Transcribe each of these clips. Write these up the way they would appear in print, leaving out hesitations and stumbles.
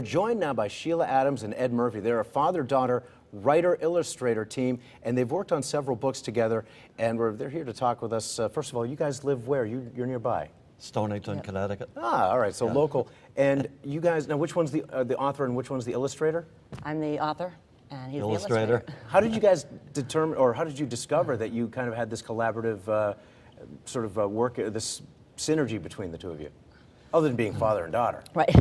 joined now by Sheila Adams and Ed Murphy. They're a father-daughter writer-illustrator team, and they've worked on several books together, and they're here to talk with us. First of all, you guys live where? You're nearby? Stonington, Connecticut. Ah, all right, so local. And you guys, now which one's the author and which one's the illustrator? I'm the author, and he's Illustrator. the illustrator. How did you guys determine, or how did you discover that you kind of had this collaborative sort of work, this synergy between the two of you? Other than being father and daughter. Right.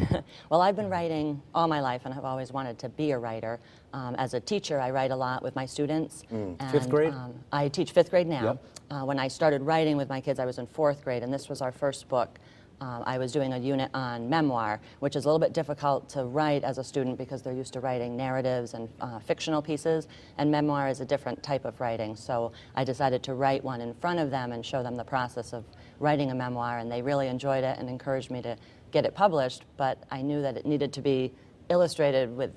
Well, I've been writing all my life, and I've always wanted to be a writer. As a teacher, I write a lot with my students. And, Fifth grade? I teach fifth grade now. Yep. When I started writing with my kids, I was in fourth grade, and this was our first book. I was doing a unit on memoir, which is a little bit difficult to write as a student because they're used to writing narratives and fictional pieces, and memoir is a different type of writing. So I decided to write one in front of them and show them the process of writing a memoir, and they really enjoyed it and encouraged me to get it published, but I knew that it needed to be illustrated with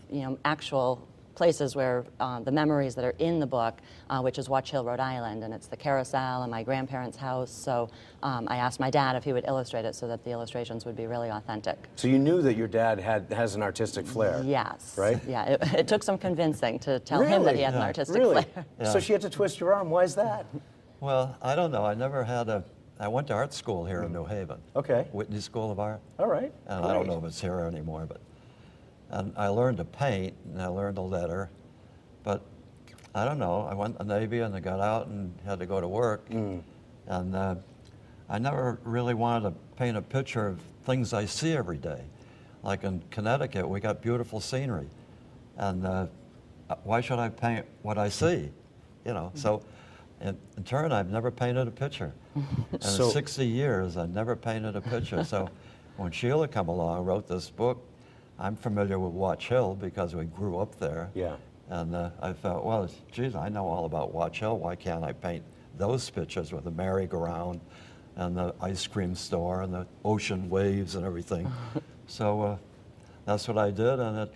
actual places where the memories that are in the book, which is Watch Hill, Rhode Island, and it's the carousel and my grandparents' house. So I asked my dad if he would illustrate it so that the illustrations would be really authentic. So you knew that your dad has an artistic flair? Yes. Right? Yeah, it took some convincing to tell him that he had an artistic Really? flair. Yeah. So she had to twist your arm. Why is that? Well, I don't know. I never had I went to art school here in New Haven. Okay. Whitney School of Art. All right. And I don't know if it's here anymore, and I learned to paint, and I learned to letter, but I don't know. I went to the Navy and I got out and had to go to work, and I never really wanted to paint a picture of things I see every day. Like in Connecticut, we got beautiful scenery, and why should I paint what I see? So in turn, I've never painted a picture. And in 60 years, I never painted a picture. So when Sheila come along, wrote this book, I'm familiar with Watch Hill because we grew up there. Yeah. And I thought, well, geez, I know all about Watch Hill. Why can't I paint those pictures with the merry-go-round and the ice cream store and the ocean waves and everything? So that's what I did, and it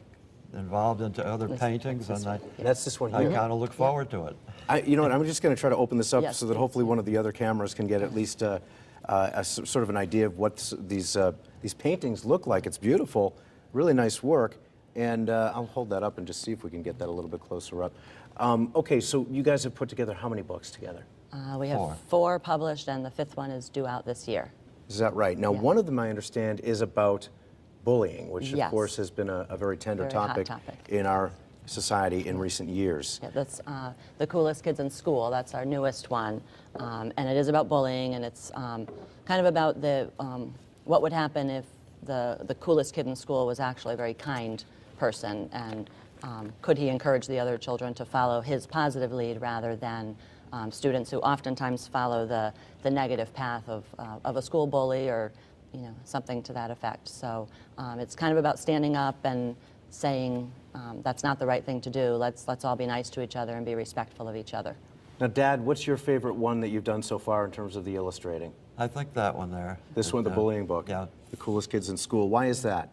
evolved into other paintings, and That's this one I here? kind of look forward to it. You know what, I'm just going to try to open this up Yes. so that hopefully one of the other cameras can get at least sort of an idea of what these paintings look like. It's beautiful, really nice work, and I'll hold that up and just see if we can get that a little bit closer up. Okay, so you guys have put together how many books together? We have 4 published, and the 5th one is due out this year. Is that right? Now, one of them, I understand, is about bullying, which, of Yes. course, has been a very tender Very hot topic topic. in our society in recent years. Yeah, that's The Coolest Kids in School. That's our newest one, and it is about bullying, and it's kind of about what would happen if the coolest kid in school was actually a very kind person, and could he encourage the other children to follow his positive lead rather than students who oftentimes follow the negative path of a school bully or something to that effect. So it's kind of about standing up and saying that's not the right thing to do. Let's all be nice to each other and be respectful of each other. Now, Dad, what's your favorite one that you've done so far in terms of the illustrating? I think that one there. This one, the bullying book? Yeah. The Coolest Kids in School. Why is that?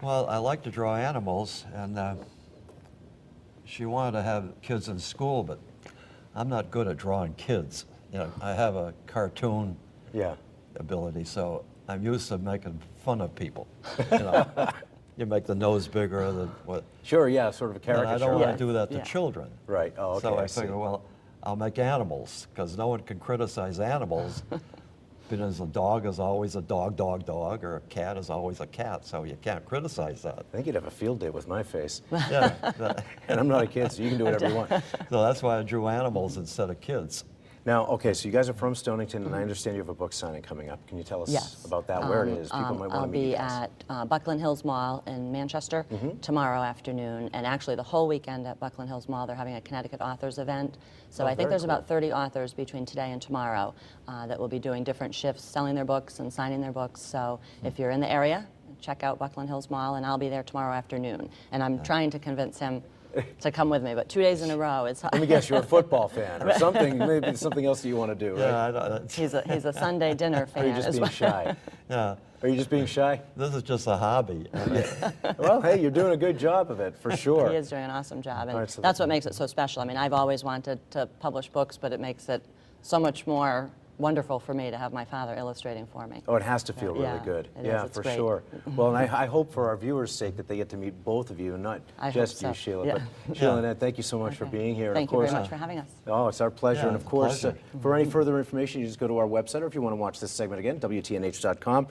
Well, I like to draw animals, and she wanted to have kids in school, but I'm not good at drawing kids. I have a cartoon ability, so I'm used to making fun of people. You make the nose bigger, what? Sure, yeah, sort of a caricature. And I don't want to do that to children. Right. Oh, okay. So I see. figure, well, I'll make animals, because no one can criticize animals. Because a dog is always a dog, or a cat is always a cat, so you can't criticize that. I think you'd have a field day with my face. Yeah. And I'm not a kid, so you can do whatever you want. So that's why I drew animals instead of kids. Now, okay, so you guys are from Stonington, and I understand you have a book signing coming up. Can you tell us about that, where it is? People might want to meet you guys. I'll be at Buckland Hills Mall in Manchester tomorrow afternoon, and actually the whole weekend at Buckland Hills Mall they're having a Connecticut authors event. So I think there's about 30 authors between today and tomorrow that will be doing different shifts, selling their books and signing their books. So if you're in the area, check out Buckland Hills Mall, and I'll be there tomorrow afternoon. And I'm trying to convince him to come with me, but 2 days in a row, it's hard. Let me guess, you're a football fan or something, maybe something else that you want to do, right? Yeah, He's a Sunday dinner fan. Or are you just being shy? yeah. Are you just being shy? This is just a hobby. Well, hey, you're doing a good job of it, for sure. He is doing an awesome job, and right, so that's what makes it so special. I mean, I've always wanted to publish books, but it makes it so much more wonderful for me to have my father illustrating for me. Oh, it has to feel really Yeah, good. it is. Yeah, It's for great. sure. Well, and I hope for our viewers' sake that they get to meet both of you, and not I hope just so. you, Sheila. Yeah. But Sheila and Yeah. Ed, thank you so much for Okay. being here. And Thank of you course, very much for having us. Oh, it's our pleasure. Yeah, And of course, pleasure. for any further information, you just go to our website, or if you want to watch this segment again, WTNH.com.